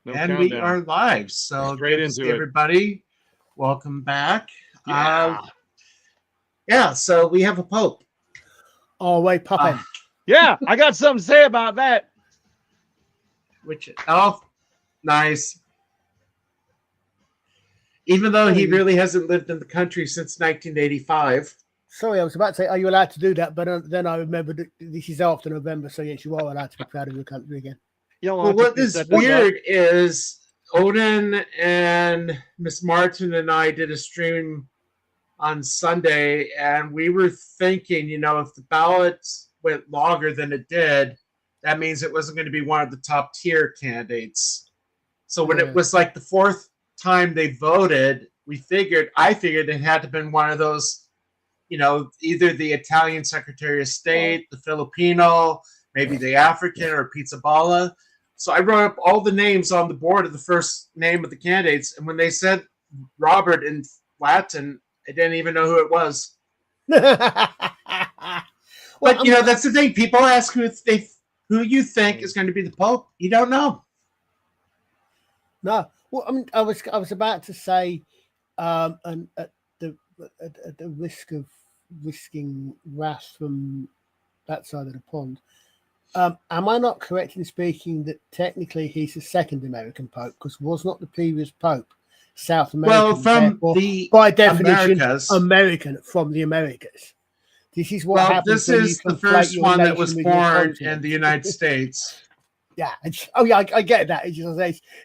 No And we countdown. are live. So Straight good to into see it. everybody. Welcome back. Yeah. Yeah, so we have a Pope. Oh, wait, Papem. Yeah, I got something to say about that. Nice. Even though he really hasn't lived in the country since 1985. Sorry, I was about to say, are you allowed to do that? But then I remembered that this is after November, so yes, you are allowed to be proud of your country again. Well, what is weird is Odin and Miss Martin and I did a stream on Sunday, and we were thinking, if the ballots went longer than it did, that means it wasn't going to be one of the top tier candidates. So when it was like the fourth time they voted, I figured it had to have been one of those, either the Italian Secretary of State, the Filipino, maybe the African, or Pizza Balla. So I wrote up all the names on the board of the first name of the candidates, and when they said Robert in Latin, I didn't even know who it was. But that's the thing. People ask who you think is going to be the Pope. You don't know. No. Well, I mean, I was about to say, and at the risk of risking wrath from that side of the pond, am I not correct in speaking that technically he's the second American Pope, because was not the previous Pope South American? Well, by definition, Americas. American from the Americas. This is what happens. This is the first one that was born in the United States. Yeah. I get that.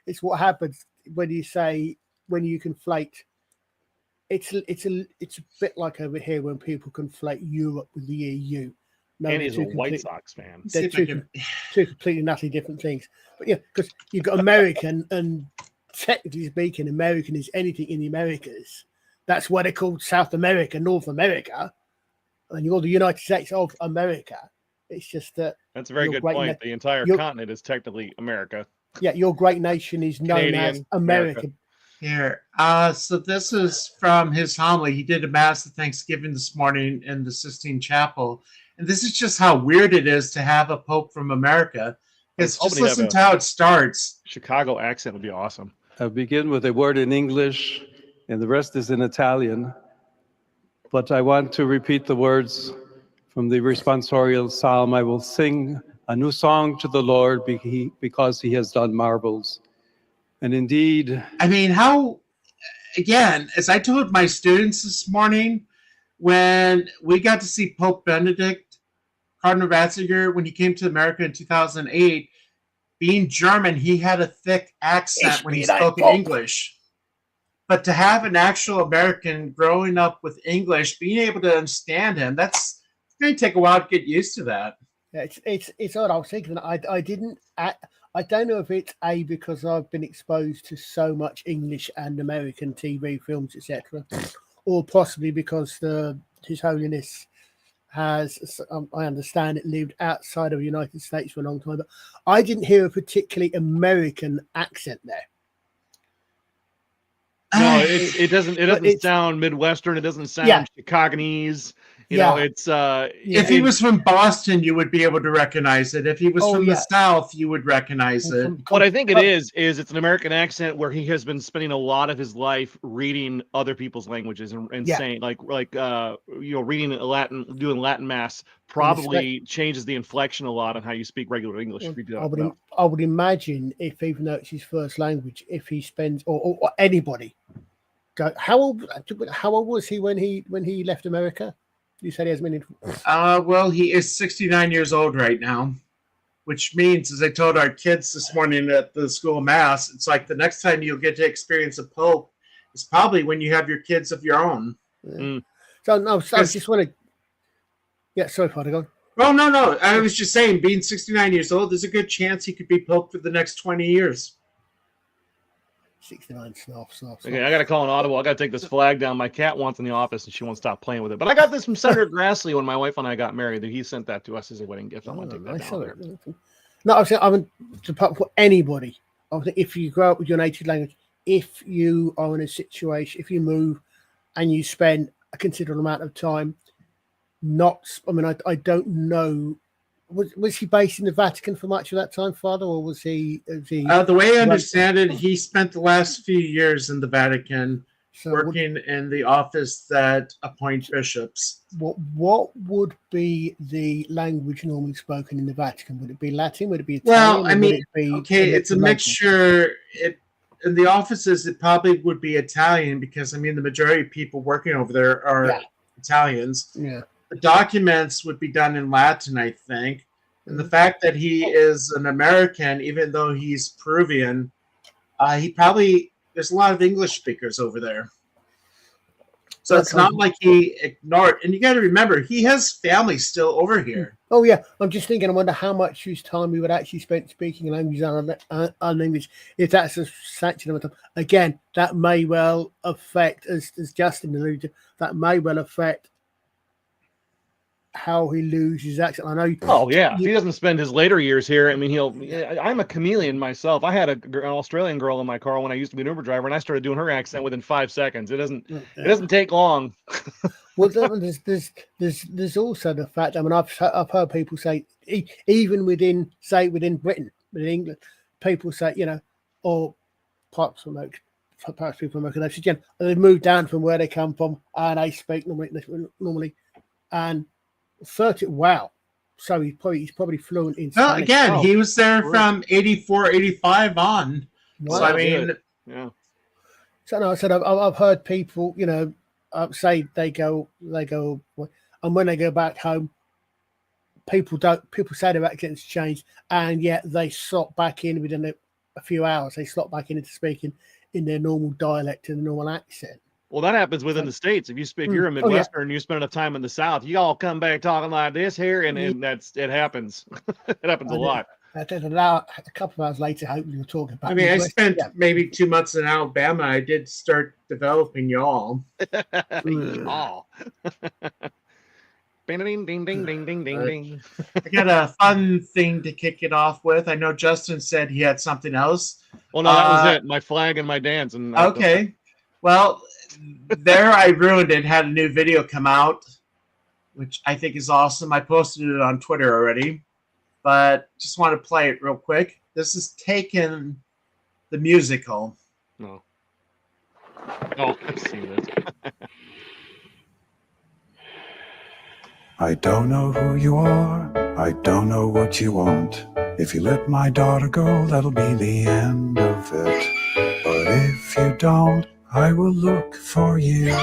It's what happens when you conflate. It's a bit like over here when people conflate Europe with the EU. No, and he's a White Sox fan. They're two completely nutty different things. But yeah, because you've got American, and technically speaking, American is anything in the Americas. That's why they're called South America, North America, and you've got the United States of America. It's just that. That's a very good point. The entire continent is technically America. Yeah, your great nation is known Canadian, as America. Here, so this is from his homily. He did a mass of Thanksgiving this morning in the Sistine Chapel. And this is just how weird it is to have a Pope from America. Because just listen to how it starts. Chicago accent would be awesome. I'll begin with a word in English, and the rest is in Italian. But I want to repeat the words from the responsorial psalm. I will sing a new song to the Lord because he has done marvels. And indeed... I mean, again, as I told my students this morning, when we got to see Pope Benedict, Cardinal Ratzinger, when he came to America in 2008, being German, he had a thick accent when he spoke in English. But to have an actual American growing up with English, being able to understand him, it's going to take a while to get used to that. Yeah, it's odd. I was thinking I don't know if it's because I've been exposed to so much English and American TV, films, etc., or possibly because His Holiness has, I understand it, lived outside of the United States for a long time, but I didn't hear a particularly American accent there. No, it doesn't sound Midwestern. It doesn't sound Chicagonese. You know, it's if he was from Boston, you would be able to recognize it. If he was from the South, you would recognize it. What I think it is it's an American accent where he has been spending a lot of his life reading other people's languages and saying reading Latin, doing Latin mass probably changes the inflection a lot on how you speak regular English. I would imagine even though it's his first language, if he spends or anybody, how old was he when he left America? You said he has many. Well, he is 69 years old right now, which means, as I told our kids this morning at the school mass, it's like the next time you'll get to experience a Pope is probably when you have your kids of your own. Yeah. So no, I just want to. Yeah, sorry, Father, go on. Well, no. I was just saying, being 69 years old, there's a good chance he could be Pope for the next 20 years. 69 snuff. Okay, I got to call an audible. I got to take this flag down. My cat wants in the office, and she won't stop playing with it. But I got this from Senator Grassley when my wife and I got married. He sent that to us as a wedding gift. I'm going to take that down there. No, I'm saying for anybody. I think if you grow up with your native language, if you are in a situation, if you move and you spend a considerable amount of time, I don't know was he based in the Vatican for much of that time, Father, or was he? The way I understand it, he spent the last few years in the Vatican, working in the office that appoint bishops. What would be the language normally spoken in the Vatican? Would it be Latin? Would it be Italian? Well, I mean, it's a mixture. In the offices, it probably would be Italian because, I mean, the majority of people working over there are Italians. Yeah. The documents would be done in Latin, I think. And the fact that he is an American, even though he's Peruvian, there's a lot of English speakers over there. So it's not like he ignored. And you got to remember, he has family still over here. Oh, yeah. I'm just thinking, I wonder how much his time we would actually spend speaking language on English, if that's a sanction of time. Again, that may well affect, as Justin alluded to, that may well affect how he loses his accent. I know. Oh yeah, if he doesn't spend his later years here, I mean, I'm a chameleon myself. I had an Australian girl in my car when I used to be an Uber driver, and I started doing her accent within 5 seconds. It doesn't take long. Well, there's also the fact. I mean, I've heard people say, even within Britain, within England, people say, or perhaps people from America, they say, they've moved down from where they come from, and they speak normally, and 30. Wow. So he's probably fluent in Spanish. Well, again, he was there from 84, 85 on. Wow. So I mean, yeah. So no, I said I've heard people, say they go, and when they go back home, people say their accents changed, and yet they slot back in within a few hours. They slot back into speaking in their normal dialect and normal accent. Well, that happens within the States. If you're a Midwesterner and you spend enough time in the South, you all come back talking like this here, and it happens. It happens a lot. A couple of hours later, hopefully we'll talk about. I mean, I spent maybe 2 months in Alabama. I did start developing y'all. Y'all. Ding, ding, ding, ding, ding, ding, ding. I got a fun thing to kick it off with. I know Justin said he had something else. Well, no, that was it. My flag and my dance. And okay. Well, there I ruined it. Had a new video come out, which I think is awesome. I posted it on Twitter already, but just want to play it real quick. This is Taken, the musical. No. Oh, I've seen this. I don't know who you are. I don't know what you want. If you let my daughter go, that'll be the end of it. But if you don't, I will look for you.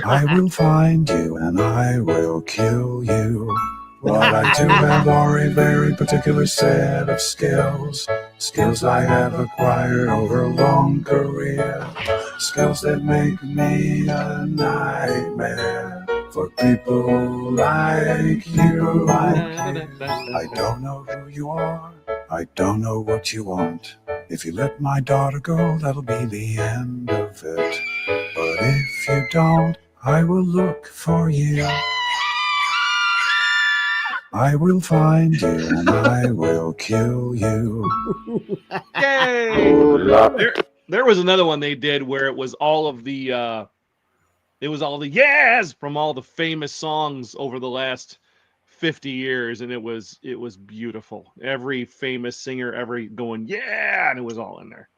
I will find you and I will kill you. What I do have are a very particular set of skills. Skills I have acquired over a long career. Skills that make me a nightmare for people like you. I don't know who you are. I don't know what you want. If you let my daughter go, that'll be the end of it. But if you don't, I will look for you. I will find you and I will kill you. Yay! There was another one they did where it was all the yes from all the famous songs over the last 50 years, and it was beautiful. Every famous singer ever going and it was all in there.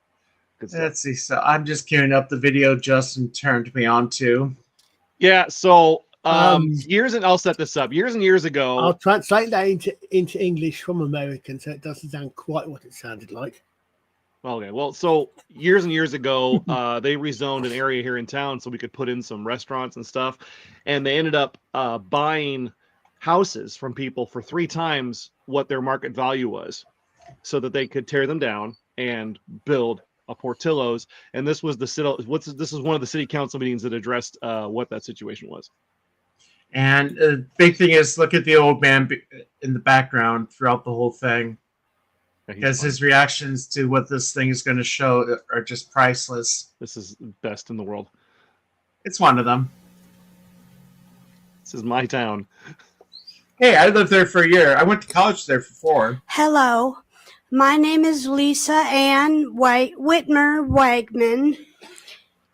Let's see. So I'm just queuing up the video Justin turned me on to. Yeah. So I'll set this up. Years and years ago, I'll translate that into English from American, so it doesn't sound quite what it sounded like. Okay. Well, so years and years ago, they rezoned an area here in town so we could put in some restaurants and stuff, and they ended up buying houses from people for 3 times what their market value was, so that they could tear them down and build a Portillo's. And this was this is one of the city council meetings that addressed what that situation was. And the big thing is, look at the old man in the background throughout the whole thing, because his reactions to what this thing is going to show are just priceless. This is the best in the world. It's one of them. This is my town. Hey, I lived there for a year. I went to college there for 4. Hello, my name is Lisa Ann Whitmer Wagman.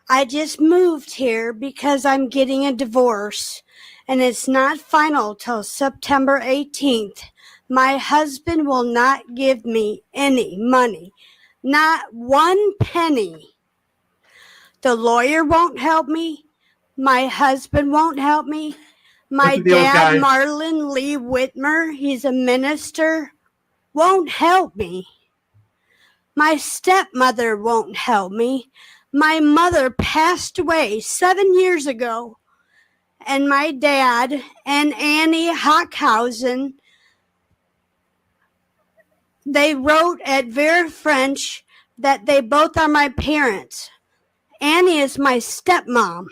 I just moved here because I'm getting a divorce, and it's not final till September 18th. My husband will not give me any money, not one penny. The lawyer won't help me. My husband won't help me. My Look at the old dad, guy. Marlon Lee Whitmer, he's a minister, won't help me. My stepmother won't help me. My mother passed away 7 years ago. And my dad and Annie Hockhausen, they wrote at Vera French that they both are my parents. Annie is my stepmom.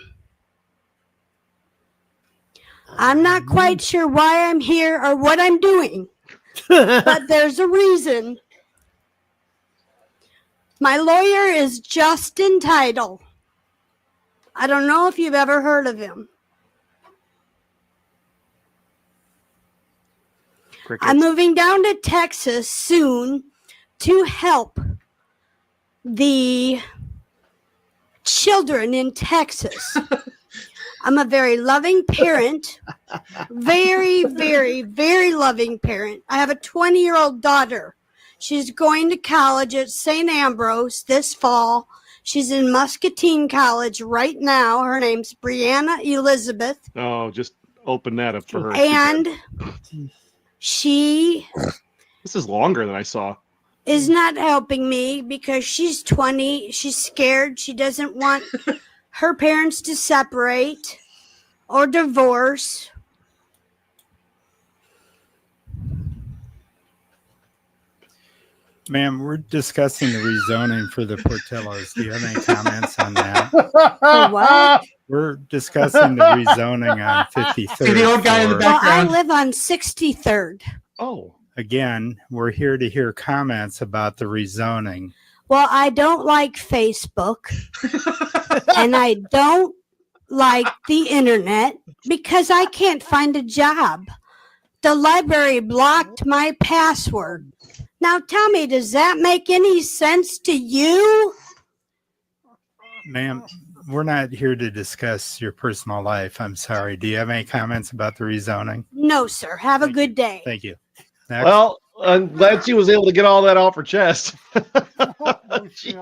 I'm not quite sure why I'm here or what I'm doing, but there's a reason. My lawyer is Justin Title. I don't know if you've ever heard of him. Crickets. I'm moving down to Texas soon to help the children in Texas. I'm a very loving parent. Very, very, very loving parent. I have a 20-year-old daughter. She's going to college at St. Ambrose this fall. She's in Muscatine College right now. Her name's Brianna Elizabeth. Oh, just open that up for her. And she This is longer than I saw. is not helping me because she's 20. She's scared. She doesn't want her parents to separate or divorce. Ma'am, we're discussing the rezoning for the Portillos. Do you have any comments on that? For what? We're discussing the rezoning on 53rd. See the old guy in the floor. Well, I background. live on 63rd. Oh, Again, we're here to hear comments about the rezoning. Well, I don't like Facebook and I don't like the internet because I can't find a job. The library blocked my password. Now tell me, does that make any sense to you? Ma'am, we're not here to discuss your personal life. I'm sorry. Do you have any comments about the rezoning? No, sir. Have a good day. Thank you. Next. well, I'm glad she was able to get all that off her chest. Gee.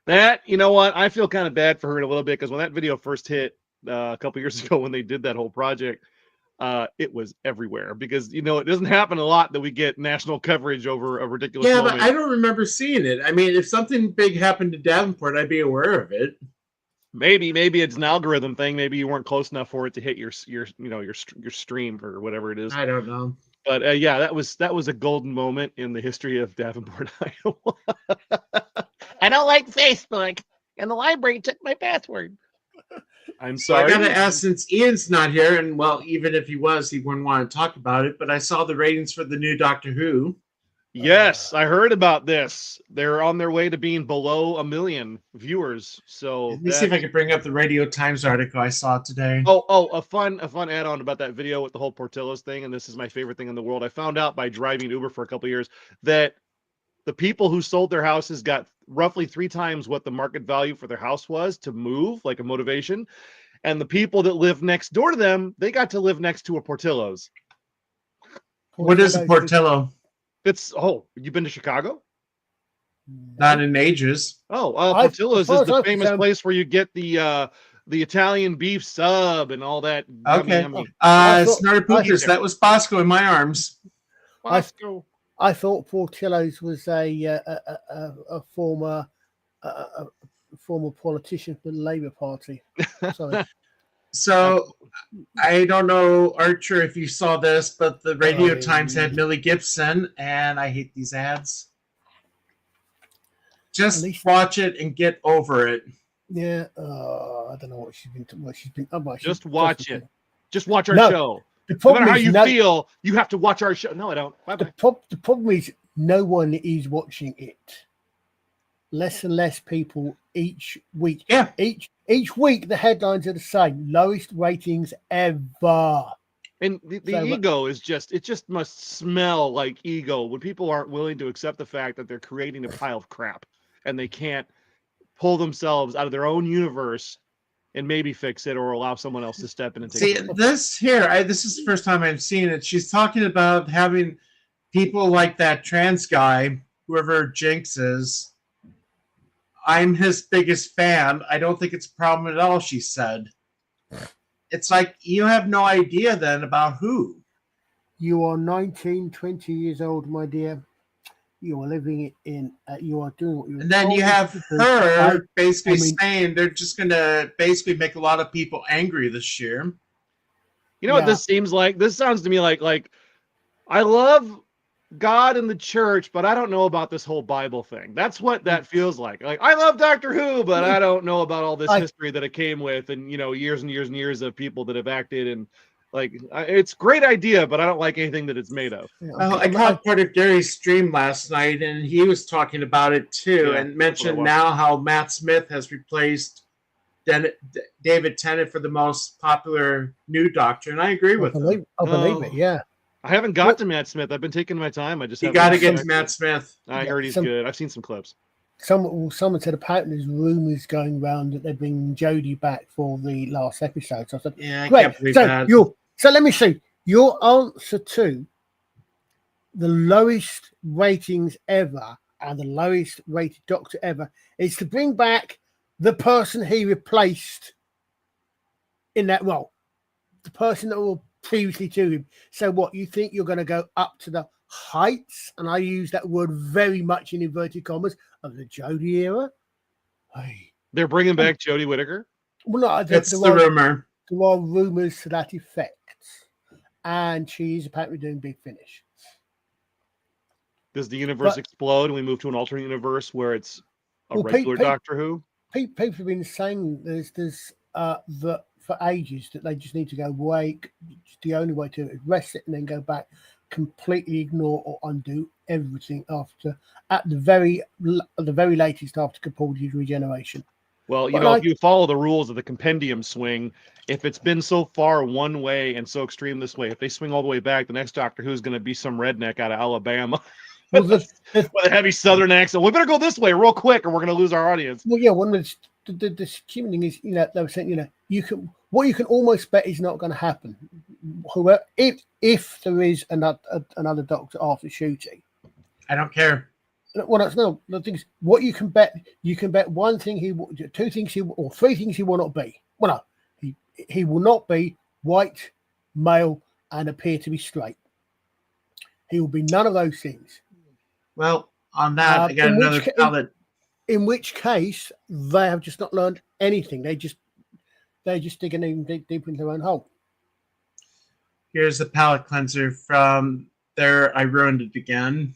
That, you know what? I feel kind of bad for her a little bit because when that video first hit a couple years ago when they did that whole project, it was everywhere because, you know, it doesn't happen a lot that we get national coverage over a ridiculous Yeah, moment. but I don't remember seeing it. I mean, if something big happened to Davenport, I'd be aware of it. Maybe it's an algorithm thing. Maybe you weren't close enough for it to hit your stream or whatever it is. I don't know. But yeah, that was a golden moment in the history of Davenport, Iowa. I don't like Facebook, and the library took my password. I'm So I sorry. gotta ask, since Ian's not here, and well, even if he was, he wouldn't want to talk about it. But I saw the ratings for the new Doctor Who. Yes, I heard about this. They're on their way to being below 1 million viewers. So Let me see if I can bring up the Radio Times article I saw today. a fun add-on about that video with the whole Portillo's thing, and this is my favorite thing in the world. I found out by driving Uber for a couple of years that the people who sold their houses got roughly 3 times what the market value for their house was to move, like a motivation. And the people that live next door to them, they got to live next to a Portillo's. What is a Portillo? It's you've been to Chicago? Not in ages. Portillo's is the I've famous been- place where you get the Italian beef sub and all that. Okay. yummy. Smarter Poopers. That was Bosco in my arms. Bosco. I thought Portillo's was a former politician for the Labour Party. Sorry. So I don't know, Archer, if you saw this, but the Radio Oh, Times had Millie Gibson, and I hate these ads. Just At least- watch it and get over it. Yeah, I don't know what she's been. Just watch it. Just watch our No, show. The No problem matter how is you no, feel, you have to watch our show. No, I don't. Bye-bye. the problem is no one is watching it. Less and less people each week. Yeah. Each week the headlines are the same. Lowest ratings ever. And the So, ego is it just must smell like ego when people aren't willing to accept the fact that they're creating a pile of crap and they can't pull themselves out of their own universe and maybe fix it or allow someone else to step in and take See, it. this is the first time I've seen it. She's talking about having people like that trans guy, whoever Jinx is. I'm his biggest fan. I don't think it's a problem at all, she said. It's like, you have no idea then about who. You are 19, 20 years old, my dear. You are living in, you are doing what you're And then you have her basically saying they're just going to basically make a lot of people angry this year. You know what this seems like? This sounds to me like I love God and the church, but I don't know about this whole Bible thing. That's what that feels like. Like, I love Doctor Who, but I don't know about all this history that it came with, and years and years and years of people that have acted, and it's a great idea, but I don't like anything that it's made of. I caught part of Gary's stream last night, and he was talking about it too, and mentioned now how Matt Smith has replaced David Tennant for the most popular new Doctor, and I agree with him. I believe it, yeah. I haven't got to Matt Smith. I've been taking my time. You got to get to Matt Smith. I heard he's good. I've seen some clips. Someone said apparently there's rumors going around that they're bringing Jodie back for the last episode. So I said, I great. can't believe that. So let me see. Your answer to the lowest ratings ever and the lowest rated Doctor ever is to bring back the person he replaced in that role, the person that will previously to him. So what, you think you're going to go up to the heights, and I use that word very much in inverted commas, of the Jodie era? They're bringing back Jodie Whittaker? Well, no, that's the rumor. There are rumors to that effect, and she's apparently doing Big Finish. Does the universe explode and we move to an alternate universe where it's a regular Doctor Who? People have been saying there's that for ages that they just need to go wake. The only way to rest it and then go back, completely ignore or undo everything after at the very latest after Capaldi's regeneration. Well, if you follow the rules of the compendium swing, if it's been so far one way and so extreme this way, if they swing all the way back, the next Doctor Who is going to be some redneck out of Alabama with a heavy Southern accent. We better go this way real quick, or we're going to lose our audience. Well, yeah, one of the stupid thing is, they were saying, you can almost bet is not going to happen. Whoever, if there is another Doctor after shooting, I don't care. Well, that's no. The thing is, what you can bet one thing two things or three things he will not be. Well, no, he will not be white, male, and appear to be straight. He will be none of those things. Well, on that, I got another palette. In which case, they have just not learned anything. They're just digging in deep into their own hole. Here's the palette cleanser from there. I ruined it again.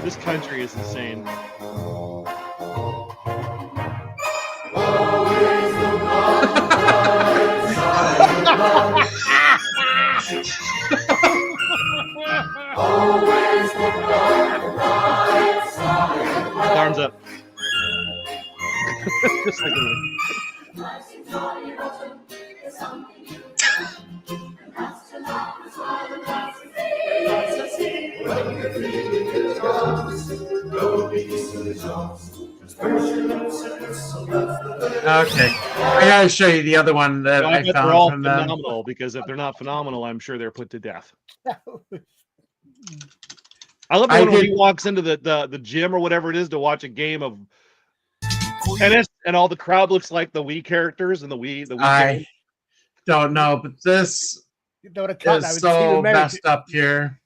This country is insane. Arms up. Just like Okay, I gotta show you the other one that I found. They're all from phenomenal, because if they're not phenomenal, I'm sure they're put to death. I love the one when he walks into the gym or whatever it is to watch a game of tennis, and all the crowd looks like the Wii characters and the Wii. I don't know, but this is so messed up here.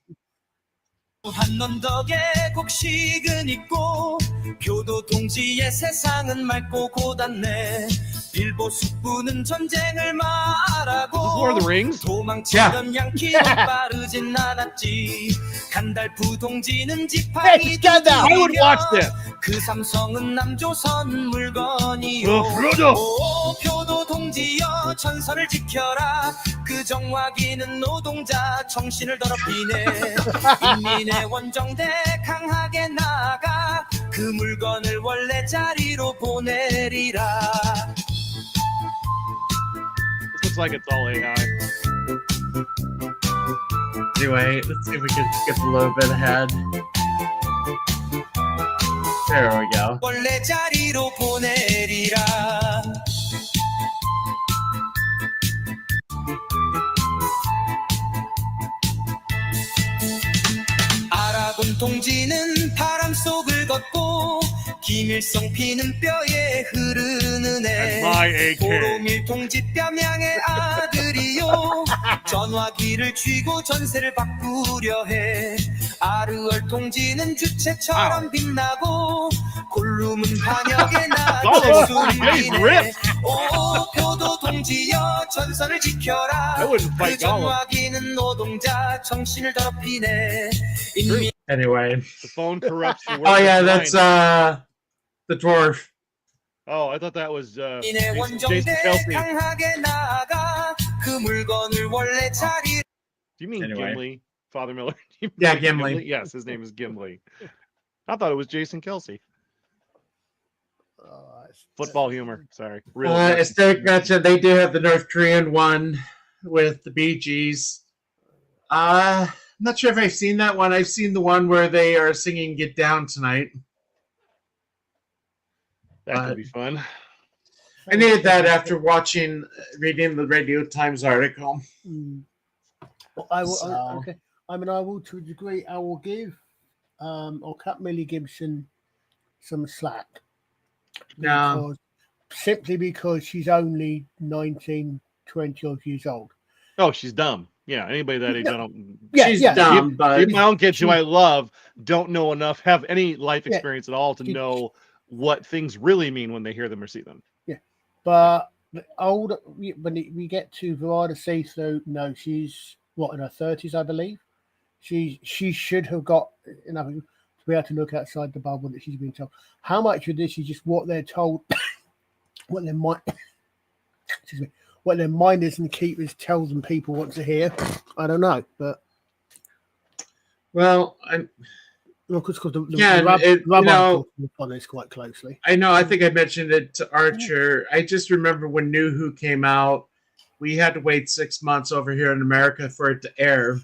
한 넌 덕에 곡식은 있고 교도 동지의 세상은 맑고 고단네 빌보 숙부는 전쟁을 말하고 Lord of the Rings? 도망치던 양키는 빠르진 않았지 간달프 동지는 지팡이 I would watch this. 그 삼성은 남조선 물건이요 오 교도 동지여 전선을 지켜라 그 정화기는 노동자 정신을 더럽히네 인민의 원정대 강하게 나가 그 물건을 원래 자리로 보내리라. Looks like it's all AI. Anyway, let's see if we can skip a little bit ahead. There we go. 원래 자리로 보내리라. 아라곤 통지는 바람 속을 걷고 김일성 피는 뼈에 흐르는 애. 보로밀 통지 뺨양의 아들이요. 전화기를 쥐고 전세를 바꾸려 해. 아르얼 통지는 주체처럼 빛나고 골룸은 반역에 낯을 숨기네. 오 표도 통지여 전선을 지켜라. 그 전화기는 노동자 정신을 더럽히네. Anyway. The phone corrupts the Oh yeah, worker's that's mind. the dwarf. Oh, I thought that was 이내 Jason 원정대 Kelsey. 강하게 나아가 그 물건을 원래 자리. Do you mean Anyway. Gimli, Father Miller? You Yeah, mean Gimli. Yes, his name is Gimli. I thought it was Jason Kelsey. Football humor. Sorry. Real As Derek mentioned, they do have the North Korean one with the Bee Gees. I'm not sure if I've seen that one. I've seen the one where they are singing "Get Down Tonight." That could be fun. I needed that after reading the Radio Times article. Well, I will. Okay. I mean, I will to a degree. I will give or cut Millie Gibson some slack. No. Simply because she's only 19, 20 odd years old. Oh, she's dumb. Yeah, anybody that age, I don't. She's dumb, but my own kids who I love don't know enough, have any life experience at all to know what things really mean when they hear them or see them. Yeah, but the older when we get to Verada see-through, no, she's what, in her 30s, I believe. She should have got enough to be able to look outside the bubble that she's been told. How much of this is just what they're told, what their mind, excuse me, what their minders and keepers tell them people want to hear? I don't know, but well, because the rub is quite closely. I know. I think I mentioned it to Archer. I just remember when New Who came out, we had to wait 6 months over here in America for it to air.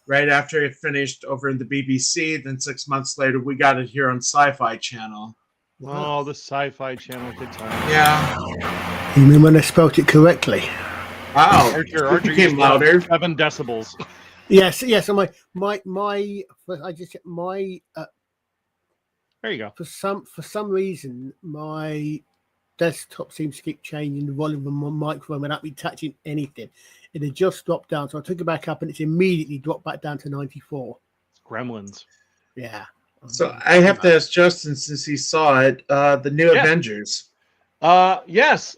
Right after it finished over in the BBC, then 6 months later, we got it here on Sci-Fi Channel. Oh, the Sci-Fi Channel, good time. Yeah. You mean when I spelled it correctly? Wow. Archer became louder. 7 decibels. Yes. So I just my. There you go. For some reason, my desktop seems to keep changing the volume of my microphone without me touching anything. It had just dropped down, so I took it back up, and it's immediately dropped back down to 94. It's Gremlins. Yeah. So I have to ask Justin, since he saw it, the new Avengers. Yes.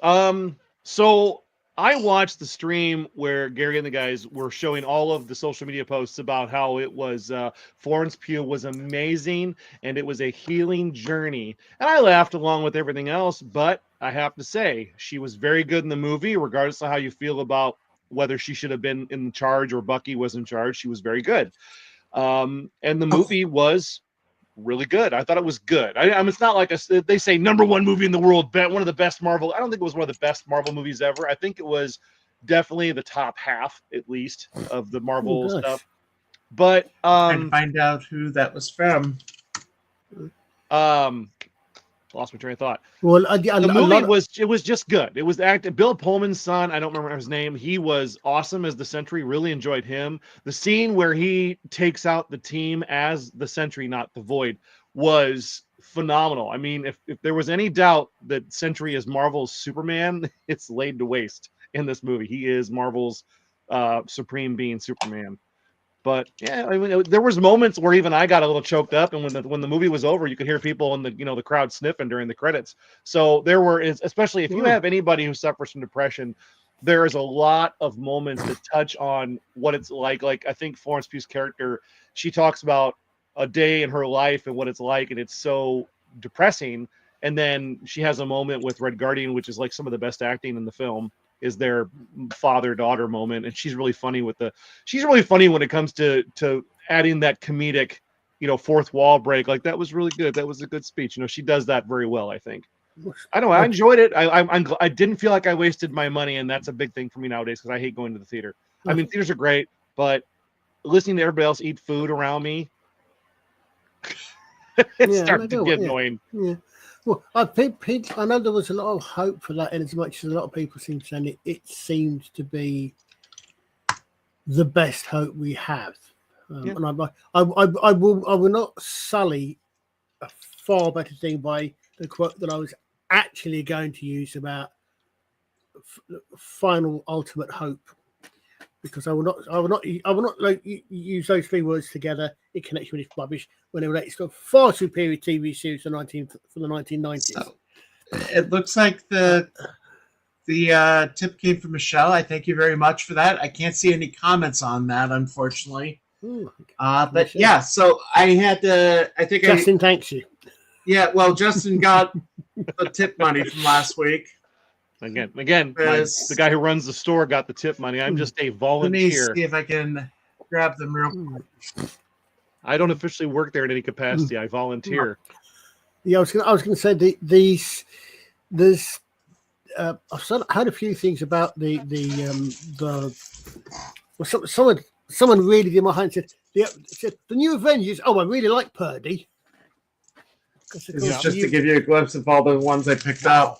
So I watched the stream where Gary and the guys were showing all of the social media posts about how it was Florence Pugh was amazing and it was a healing journey. And I laughed along with everything else, but I have to say she was very good in the movie, regardless of how you feel about whether she should have been in charge or Bucky was in charge. She was very good. And the movie was really good. I thought it was good. I mean, it's not like they say #1 movie in the world, one of the best Marvel. I don't think it was one of the best Marvel movies ever. I think it was definitely the top half, at least, of the Marvel stuff. But trying to find out who that was from. Lost my train of thought. Well, the movie was just good. It was acted. Bill Pullman's son, I don't remember his name. He was awesome as the Sentry. Really enjoyed him. The scene where he takes out the team as the Sentry, not the Void, was phenomenal. I mean, if there was any doubt that Sentry is Marvel's Superman, it's laid to waste in this movie. He is Marvel's supreme being, Superman. But yeah, I mean, there was moments where even I got a little choked up, and when the movie was over, you could hear people in the crowd sniffing during the credits. So there were, especially if you have anybody who suffers from depression, there is a lot of moments that touch on what it's like. Like I think Florence Pugh's character, she talks about a day in her life and what it's like, and it's so depressing. And then she has a moment with Red Guardian, which is like some of the best acting in the film. Is their father-daughter moment, and she's really funny when it comes to adding that comedic, fourth wall break. Like that was really good. That was a good speech. She does that very well. I think. I know. I enjoyed it. I didn't feel like I wasted my money, and that's a big thing for me nowadays because I hate going to the theater. I mean, theaters are great, but listening to everybody else eat food around me. It's Yeah, starting they to do, get yeah. annoying. Yeah. Well, I think I know there was a lot of hope for that, and as much as a lot of people seem to say it seems to be the best hope we have. Yeah. And I will not sully a far better thing by the quote that I was actually going to use about final ultimate hope, because I will not like use those three words together in connection with this rubbish when it relates to a far superior TV series from the 1990s. So, it looks like the tip came from Michelle. I thank you very much for that. I can't see any comments on that, unfortunately. Ooh, But yeah, so I had to. I think Justin, thanks you. Yeah, well, Justin got the tip money from last week. Again, the guy who runs the store got the tip money. I'm just a Let me volunteer. see if I can grab them real quick. I don't officially work there in any capacity. I volunteer. Yeah, I was going to say there's I've heard a few things about someone really did my hand said the new Avengers. Oh, I really like Purdy. This is just to give you a glimpse of all the ones I picked up.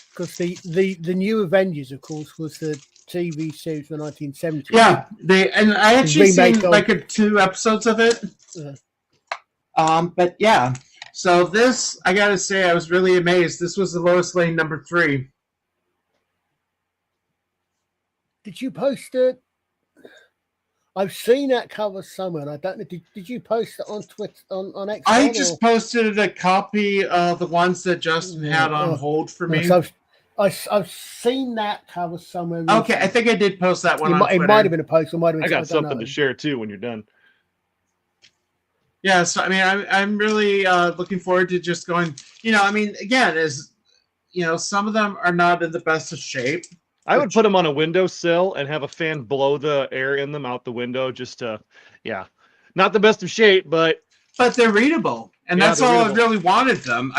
Because the new Avengers, of course, was the TV series from the 1970s. Yeah, and I actually seen like 2 episodes of it. Yeah. But yeah, so this, I gotta say, I was really amazed. This was the Lois Lane #3. Did you post it? I've seen that cover somewhere, and I don't know. Did you post it on Twitter on X? I just posted a copy of the ones that Justin had on hold for me. So I've seen that cover somewhere. Recently. Okay, I think I did post that one on It Twitter. might have been a post, or might have been. I got something to share too when you're done. Yeah, so I mean, I'm really looking forward to just going. I mean, again, some of them are not in the best of shape. I would put them on a windowsill and have a fan blow the air in them out the window, just to, not the best of shape, but they're readable, and that's all readable. I really wanted them.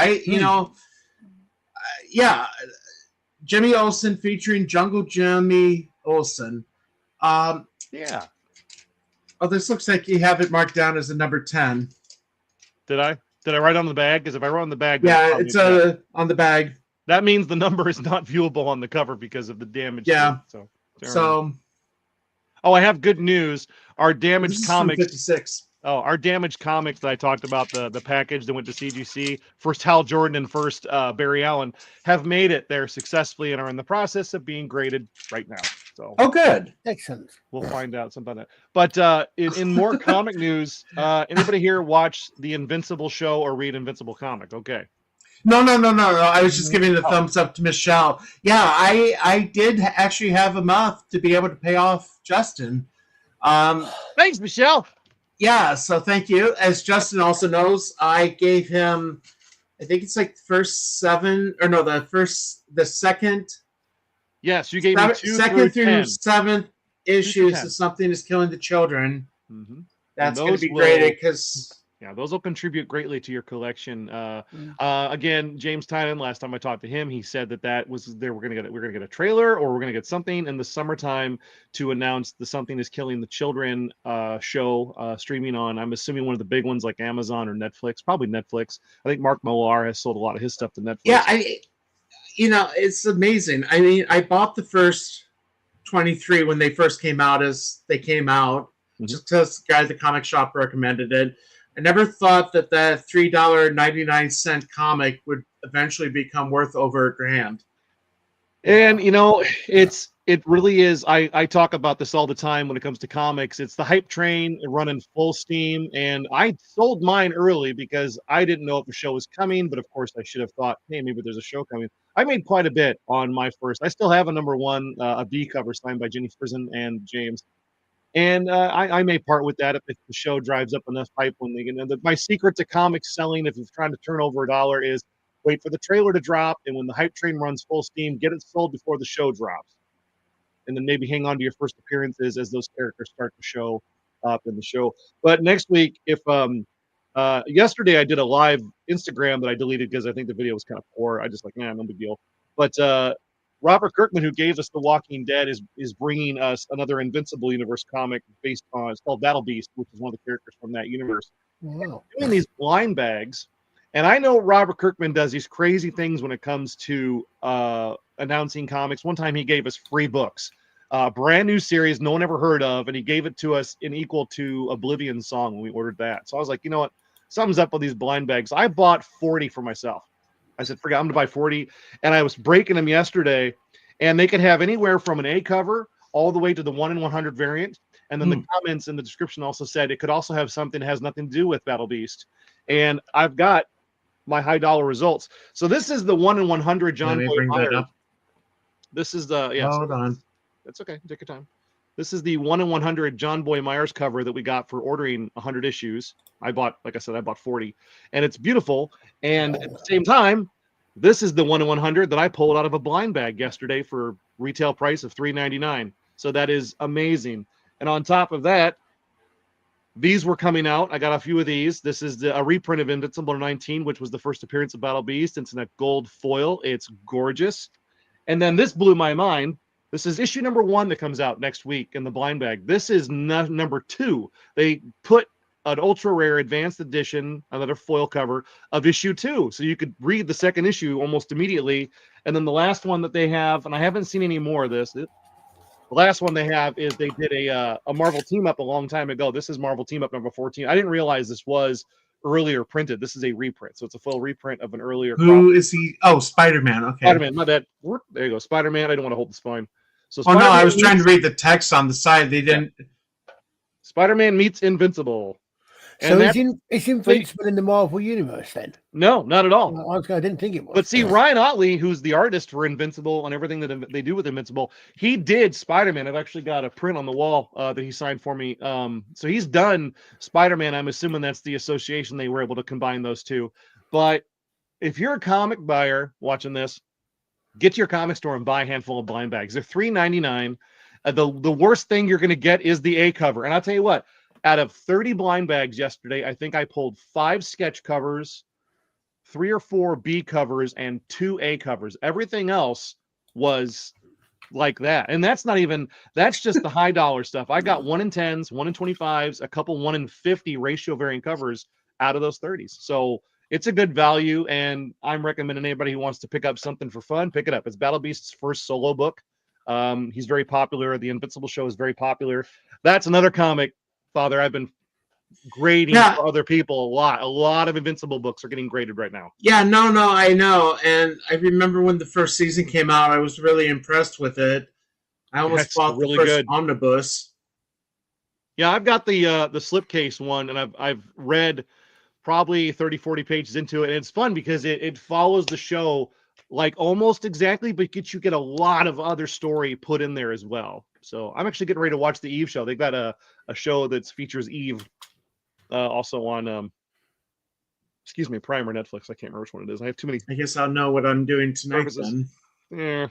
Jimmy Olsen featuring Jungle Jimmy Olsen. Yeah. Oh, this looks like you have it marked down as a number 10. Did I write on the bag? Because if I wrote on the bag, yeah, it's on the bag. That means the number is not viewable on the cover because of the damage. Yeah. So. Oh, I have good news. Our damaged comics. 56. Oh, our damaged comics that I talked about, the package that went to CGC, first Hal Jordan and first Barry Allen, have made it there successfully and are in the process of being graded right now. So. Oh, good. Excellent. We'll find out something about that. But in more comic news, anybody here watch the Invincible show or read Invincible comic? Okay. No. I was just giving the thumbs up to Michelle. Yeah, I did actually have enough to be able to pay off Justin. Thanks, Michelle. Yeah, so thank you. As Justin also knows, I gave him, I think it's like the second. Yes, you gave me 2 second through 10. 7th issues of Something Is Killing the Children. Mm-hmm. That's going to be great because. Yeah, those will contribute greatly to your collection. Again, James Tynan, last time I talked to him, he said that was there. We're gonna get a trailer, or we're gonna get something in the summertime to announce the Something Is Killing the Children show streaming on. I'm assuming one of the big ones like Amazon or Netflix, probably Netflix. I think Mark Millar has sold a lot of his stuff to Netflix. Yeah, it's amazing. I mean, I bought the first 23 when they first came out, just because the guy at the comic shop recommended it. I never thought that $3.99 comic would eventually become worth over $1,000. And it really is. I talk about this all the time when it comes to comics. It's the hype train running full steam. And I sold mine early because I didn't know if the show was coming. But of course, I should have thought, hey, maybe there's a show coming. I made quite a bit on my first. I still have a #1, a B cover signed by Jenny Frison and James. And I may part with that if the show drives up enough hype when they get. My secret to comics selling, if you're trying to turn over $1, is wait for the trailer to drop, and when the hype train runs full steam, get it sold before the show drops, and then maybe hang on to your first appearances as those characters start to show up in the show. But next week, if yesterday I did a live Instagram that I deleted because I think the video was kind of poor. I just no big deal. But Robert Kirkman, who gave us The Walking Dead, is bringing us another Invincible universe comic based on, it's called Battle Beast, which is one of the characters from that universe. Wow. Doing these blind bags, and I know Robert Kirkman does these crazy things when it comes to announcing comics. One time he gave us free books, brand new series no one ever heard of, and he gave it to us in equal to Oblivion Song when we ordered that. So I was like, you know what, something's up with these blind bags. I bought 40 for myself. I said, forget, I'm going to buy 40. And I was breaking them yesterday, and they could have anywhere from an A cover all the way to the 1 in 100 variant. And then the comments in the description also said it could also have something that has nothing to do with Battle Beast. And I've got my high dollar results. So this is the 1 in 100 John Boy Myers. This is the, Hold on. That's okay. Take your time. This is the 1 in 100 John Boy Myers cover that we got for ordering 100 issues. I bought, like I said, I bought 40, and it's beautiful. And at the same time, this is the 1 in 100 that I pulled out of a blind bag yesterday for retail price of $3.99. So that is amazing. And on top of that, these were coming out. I got a few of these. This is a reprint of Invincible 19, which was the first appearance of Battle Beast. It's in a gold foil. It's gorgeous. And then this blew my mind. This is issue number 1 that comes out next week in the blind bag. This is number 2. They put an ultra rare advanced edition, another foil cover of issue 2. So you could read the second issue almost immediately. And then the last one that they have, and I haven't seen any more of this. The last one they have is they did a Marvel team up a long time ago. This is Marvel team up number 14. I didn't realize this was earlier printed. This is a reprint. So it's a full reprint of an earlier. Who is he? Oh, Spider-Man. Okay. Spider-Man, my bad. There you go. Spider-Man. I don't want to hold the spine. So oh, no, I was meets, trying to read the text on the side. They didn't. Spider-Man meets Invincible. And so is Invincible in the Marvel Universe then? No, not at all. I didn't think it was. But see, Ryan Otley, who's the artist for Invincible and everything that they do with Invincible, he did Spider-Man. I've actually got a print on the wall that he signed for me. So he's done Spider-Man. I'm assuming that's the association they were able to combine those two. But if you're a comic buyer watching this, get to your comic store and buy a handful of blind bags. They're $3.99. The worst thing you're going to get is the A cover. And I'll tell you what, out of 30 blind bags yesterday, I think I pulled 5 sketch covers, 3 or 4 B covers, and 2 A covers. Everything else was like that. And that's just the high dollar stuff. I got 1 in 10s, 1 in 25s, a couple 1 in 50 ratio variant covers out of those 30s. So it's a good value, and I'm recommending anybody who wants to pick up something for fun, pick it up. It's Battle Beast's first solo book. He's very popular. The Invincible show is very popular. That's another comic, Father, I've been grading for other people a lot. A lot of Invincible books are getting graded right now. Yeah, no, I know. And I remember when the first season came out, I was really impressed with it. I almost bought the first omnibus. Yeah, I've got the slipcase one, and I've read probably 30, 40 pages into it. And it's fun because it follows the show like almost exactly, but you get a lot of other story put in there as well. So I'm actually getting ready to watch the Eve show. They've got a show that features Eve also on Prime or Netflix. I can't remember which one it is. I have too many. I guess I'll know what I'm doing tonight then. Yeah.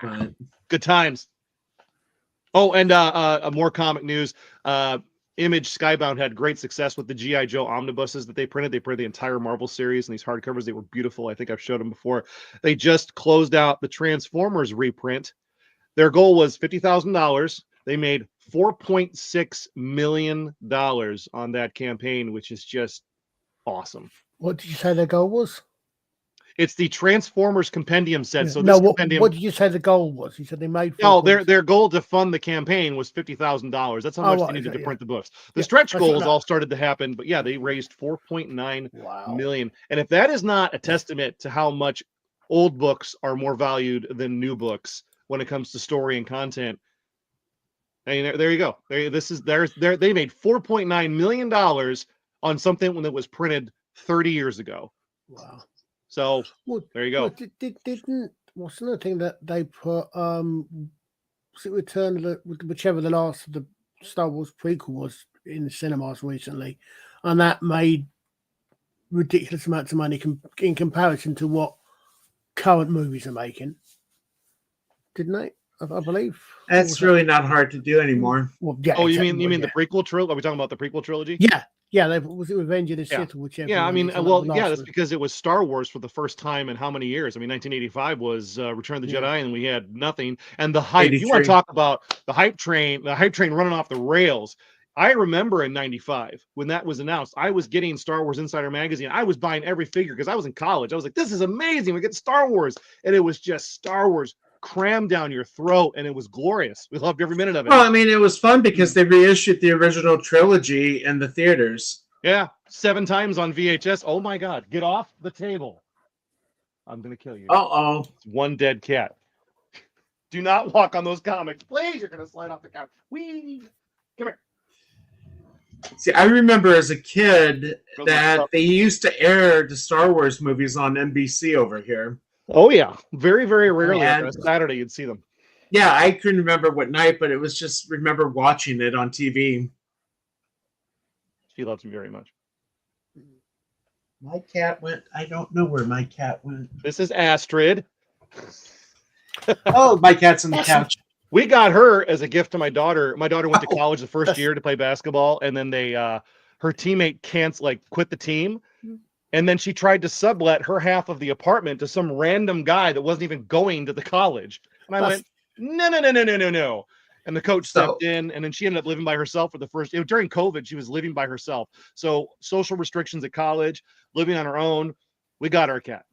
But good times. Oh, and more comic news. Image Skybound had great success with the G.I. Joe omnibuses that they printed. They printed the entire Marvel series in these hardcovers. They were beautiful. I think I've showed them before. They just closed out the Transformers reprint. Their goal was $50,000. They made $4.6 million on that campaign, which is just awesome. What did you say their goal was? It's the Transformers Compendium set. Yeah. So this what did you say the goal was? You said they made. Their goal to fund the campaign was $50,000. That's how much they needed to print the books. The stretch goals all started to happen, but yeah, they raised $4.9 million. And if that is not a testament to how much old books are more valued than new books when it comes to story and content, I mean, there you go. They made $4.9 million on something that was printed 30 years ago. Wow. So there you go. What's another thing that they put? Return of whichever the last of the Star Wars prequel was in the cinemas recently, and that made ridiculous amounts of money in comparison to what current movies are making. Didn't they? I believe that's really not hard to do anymore. Well, yeah, you mean the prequel trilogy? Are we talking about the prequel trilogy? Yeah. Yeah, was it Revenge of the Sith or whichever? Yeah, I one mean, it is, well, the last yeah, that's one. because it was Star Wars for the first time in how many years? I mean, 1985 was Return of the Jedi, and we had nothing. And the hype. You want to 83. talk about the hype train running off the rails. I remember in 95 when that was announced, I was getting Star Wars Insider magazine. I was buying every figure because I was in college. I was like, this is amazing. We get Star Wars. And it was just Star Wars crammed down your throat, and it was glorious. We loved every minute of it. Well, I mean, it was fun because they reissued the original trilogy in the theaters. Yeah, 7 times on VHS. Oh my God, get off the table. I'm going to kill you. Uh-oh. It's one dead cat. Do not walk on those comics. Please, you're going to slide off the couch. Whee! Come here. See, I remember as a kid that they used to air the Star Wars movies on NBC over here. Oh, yeah. Very, very rarely And- on a Saturday you'd see them. Yeah, I couldn't remember what night, but it was just remember watching it on TV. She loves me very much. My cat went. I don't know where my cat went. This is Astrid. Oh, my cat's on the couch. We got her as a gift to my daughter. My daughter went to college the first year to play basketball, and then her teammate quit the team, and then she tried to sublet her half of the apartment to some random guy that wasn't even going to the college. And I went, no. And the coach stepped in, and then she ended up living by herself for the first. During COVID, she was living by herself. So social restrictions at college, living on her own. We got her a cat.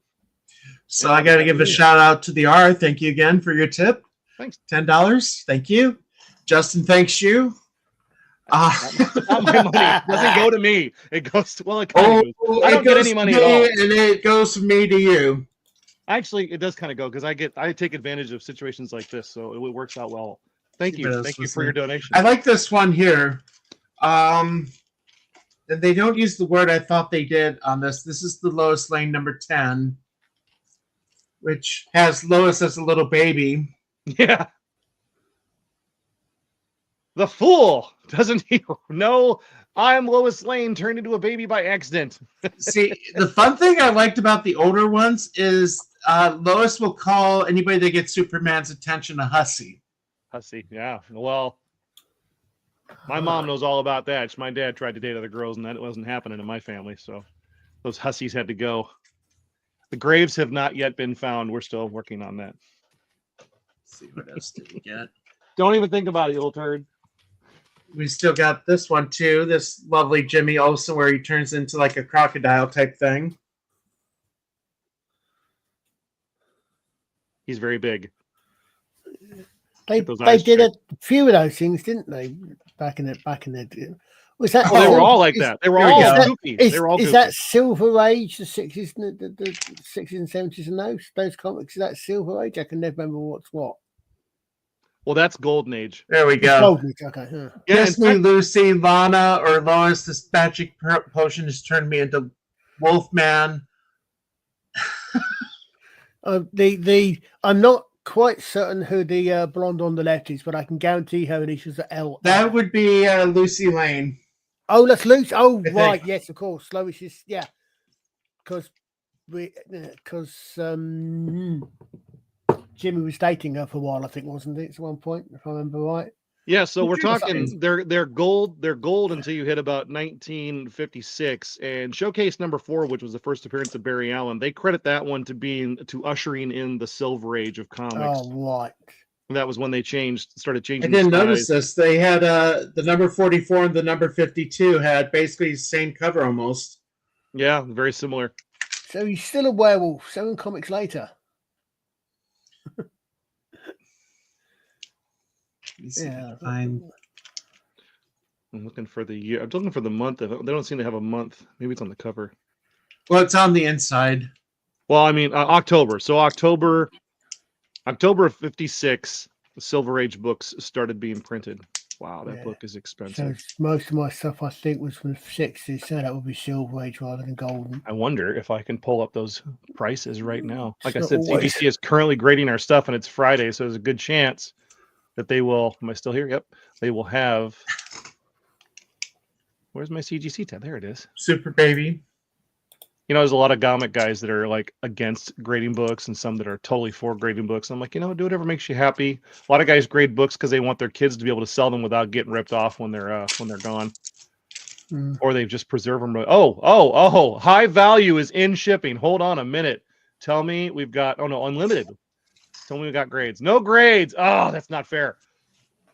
So I got to give a shout out to the R. Thank you again for your tip. Thanks. $10. Thank you. Justin, thanks you. Not my money. It doesn't go to me. It goes to, well, it kind of goes. I don't get any money at all. And it goes from me to you. Actually, it does kind of go because I take advantage of situations like this, so it works out well. Thank you for your donation. I like this one here. And they don't use the word I thought they did on this. This is the Lois Lane number 10, which has Lois as a little baby. Yeah. The fool doesn't he know I'm Lois Lane turned into a baby by accident. See, the fun thing I liked about the older ones is Lois will call anybody that gets Superman's attention a hussy. Hussy, yeah. Well, my mom knows all about that. My dad tried to date other girls, and that wasn't happening in my family. So those hussies had to go. The graves have not yet been found. We're still working on that. Let's see what else did we get? Don't even think about it, you little turd. We still got this one too. This lovely Jimmy Olsen, where he turns into like a crocodile type thing. He's very big. They did a few of those things, didn't they? Back in the was that? Oh, they were all like that. They were all goofy. They were all goofy. Is that Silver Age, the 60s, the 60s and 70s, and those comics? Is that Silver Age? I can never remember what's what. Well, that's Golden Age. There we go. Golden Age, okay. Huh. Yeah, Kiss me, Lucy, Lana, or Lois. This magic potion has turned me into Wolfman. I'm not quite certain who the blonde on the left is, but I can guarantee her that she's the L. That would be Lucy Lane. Oh, that's Lucy. Oh, I right. think. Yes, of course. Lois is, yeah. Because Jimmy was dating her for a while, I think, wasn't it? At one point, if I remember right. Yeah, so we're talking they're gold until you hit about 1956, and Showcase number 4, which was the first appearance of Barry Allen, they credit that one to ushering in the Silver Age of comics. Oh, right. And that was when they started I changing. didn't notice this. They had the number 44 and the number 52 had basically the same cover almost. Yeah, very similar. So he's still a werewolf 7 comics later. Yeah, I'm looking for the year. I'm looking for the month. They don't seem to have a month. Maybe it's on the cover. Well, it's on the inside. Well, I mean October. So October of 56, the Silver Age books started being printed. Wow, that book is expensive. So most of my stuff, I think, was from the 60s, so that would be Silver Age rather than Golden. I wonder if I can pull up those prices right now. Like I said, CBC is currently grading our stuff, and it's Friday, so there's a good chance that they will. Am I still here? Yep. They will have. Where's my CGC tab? There it is. Super Baby. You know, there's a lot of comic guys that are like against grading books and some that are totally for grading books. I'm like, do whatever makes you happy. A lot of guys grade books because they want their kids to be able to sell them without getting ripped off when they're gone. or they've just preserved them. Oh! High value is in shipping. Hold on a minute. Tell me we've got unlimited. Tell me we got grades. No grades. Oh, that's not fair.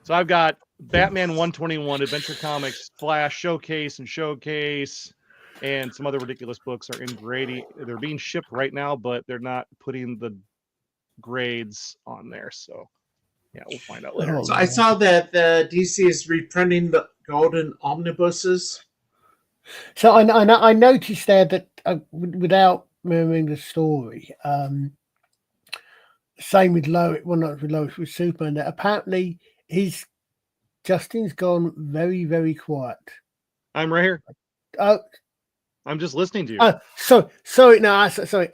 So I've got Batman 121, Adventure Comics, Flash Showcase, and some other ridiculous books are in grading. They're being shipped right now, but they're not putting the grades on there. So yeah, we'll find out later. So I saw that the DC is reprinting the Golden Omnibuses. So I noticed there that without remembering the story, same with Lois. Well, not with Lois, with Superman. That apparently Justin's gone very, very quiet. I'm right here. Oh, I'm just listening to you. Sorry. No, sorry.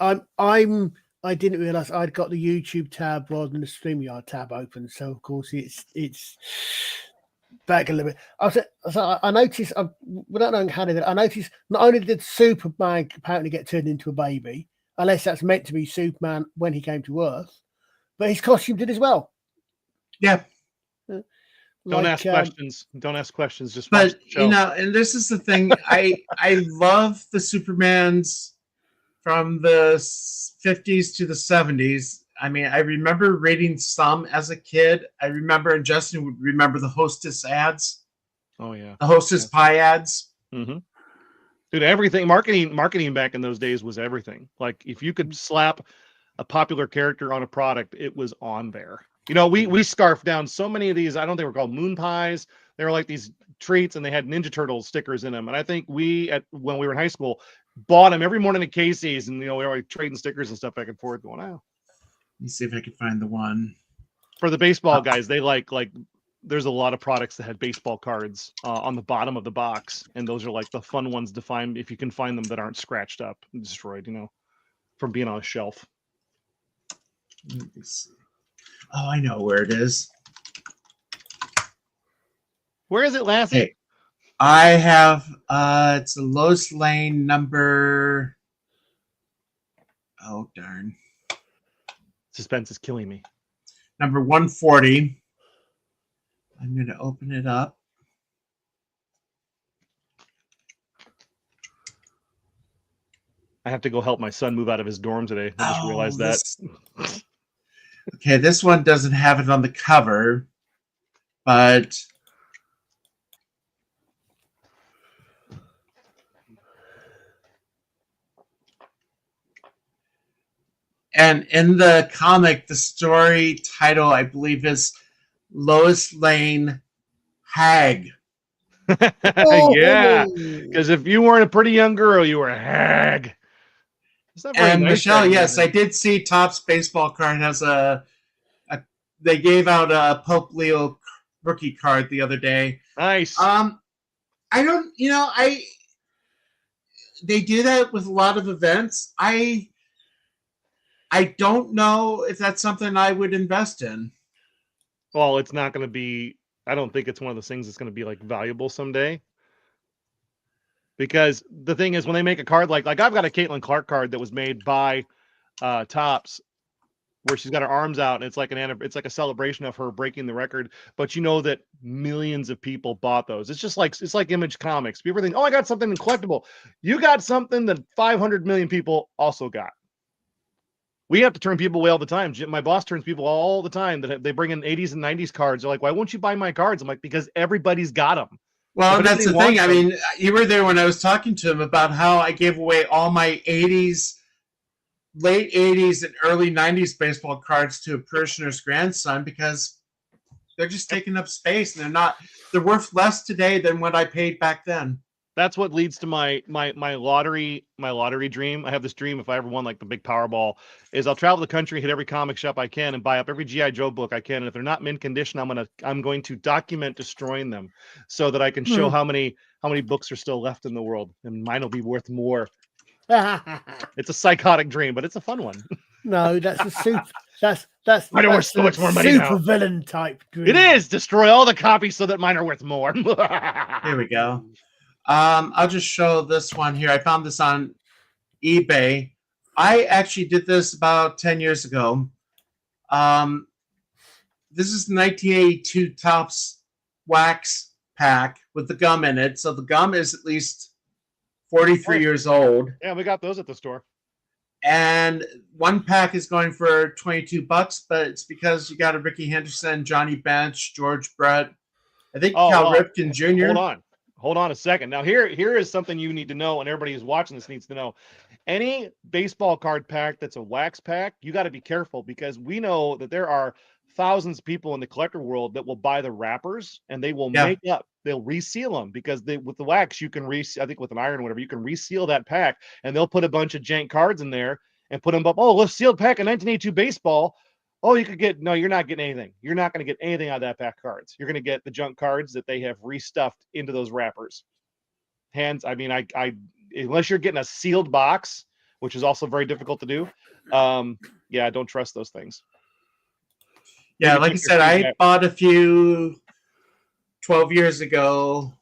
I didn't realize I'd got the YouTube tab rather than the StreamYard tab open. So of course it's back a little bit. I noticed, without knowing how I noticed not only did Superman apparently get turned into a baby, unless that's meant to be Superman when he came to Earth, but his costume did as well. Yeah. Don't ask questions. Don't ask questions. Just watch but the show. And this is the thing. I love the Supermans from the 50s to the 70s. I mean, I remember reading some as a kid. I remember, and Justin would remember the Hostess ads. Oh yeah, the Hostess pie ads. Mm-hmm. Dude, everything marketing back in those days was everything. Like if you could slap a popular character on a product, it was on there. You know, we scarfed down so many of these. I don't think they were called moon pies. They were like these treats, and they had Ninja Turtles stickers in them. And I think when we were in high school, bought them every morning at Casey's, and we were like trading stickers and stuff back and forth. Going, oh, let me see if I can find the one for the baseball guys. They like there's a lot of products that had baseball cards on the bottom of the box, and those are like the fun ones to find if you can find them that aren't scratched up and destroyed. You know, from being on a shelf. Let me see. Oh, I know where it is. Where is it, Lassie? Hey, I have it's a Lois Lane number. Oh darn. Suspense is killing me. Number 140. I'm gonna open it up. I have to go help my son move out of his dorm today. I just realized that. Okay, this one doesn't have it on the cover, but and in the comic, the story title, I believe, is Lois Lane Hag. Yeah, because if you weren't a pretty young girl, you were a hag. And nice, Michelle, yes, I did see Topps baseball card has they gave out a Pope Leo rookie card the other day. Nice. I don't, they do that with a lot of events. I don't know if that's something I would invest in. Well, it's not going to be. I don't think it's one of those things that's going to be like valuable someday. Because the thing is, when they make a card like I've got a Caitlin Clark card that was made by Topps, where she's got her arms out, and it's like a celebration of her breaking the record. But you know that millions of people bought those. It's like Image Comics. People think, oh, I got something collectible. You got something that 500 million people also got. We have to turn people away all the time. My boss turns people all the time that they bring in 80s and 90s cards. They're like, why won't you buy my cards? I'm like, because everybody's got them. Well, that's the thing. I mean, you were there when I was talking to him about how I gave away all my 80s, late 80s and early 90s baseball cards to a parishioner's grandson because they're just taking up space and they're worth less today than what I paid back then. That's what leads to my lottery dream. I have this dream, if I ever won like the big Powerball, is I'll travel the country, hit every comic shop I can, and buy up every G.I. Joe book I can. And if they're not mint condition, I'm going to document destroying them so that I can show how many books are still left in the world, and mine will be worth more. It's a psychotic dream, but it's a fun one. No, that's a super. That's mine are worth so much more money now. Super villain type dream. It is destroy all the copies so that mine are worth more. Here we go. I'll just show this one here. I found this on eBay. I actually did this about 10 years ago. This is 1982 Topps wax pack with the gum in it. So the gum is at least 43 years old. Yeah, we got those at the store. And one pack is going for $22, but it's because you got a Ricky Henderson, Johnny Bench, George Brett, I think Cal Ripken Jr. Hold on a second. Now here is something you need to know, and everybody who's watching this needs to know. Any baseball card pack that's a wax pack, you got to be careful, because we know that there are thousands of people in the collector world that will buy the wrappers and they will they'll reseal them, because with the wax you can I think with an iron or whatever, you can reseal that pack, and they'll put a bunch of jank cards in there and put them up. Oh, let's sealed pack of 1982 baseball. Oh, you're not getting anything. You're not going to get anything out of that pack of cards. You're going to get the junk cards that they have restuffed into those wrappers. I unless you're getting a sealed box, which is also very difficult to do. Don't trust those things. Yeah, like I said, I bought a few 12 years ago,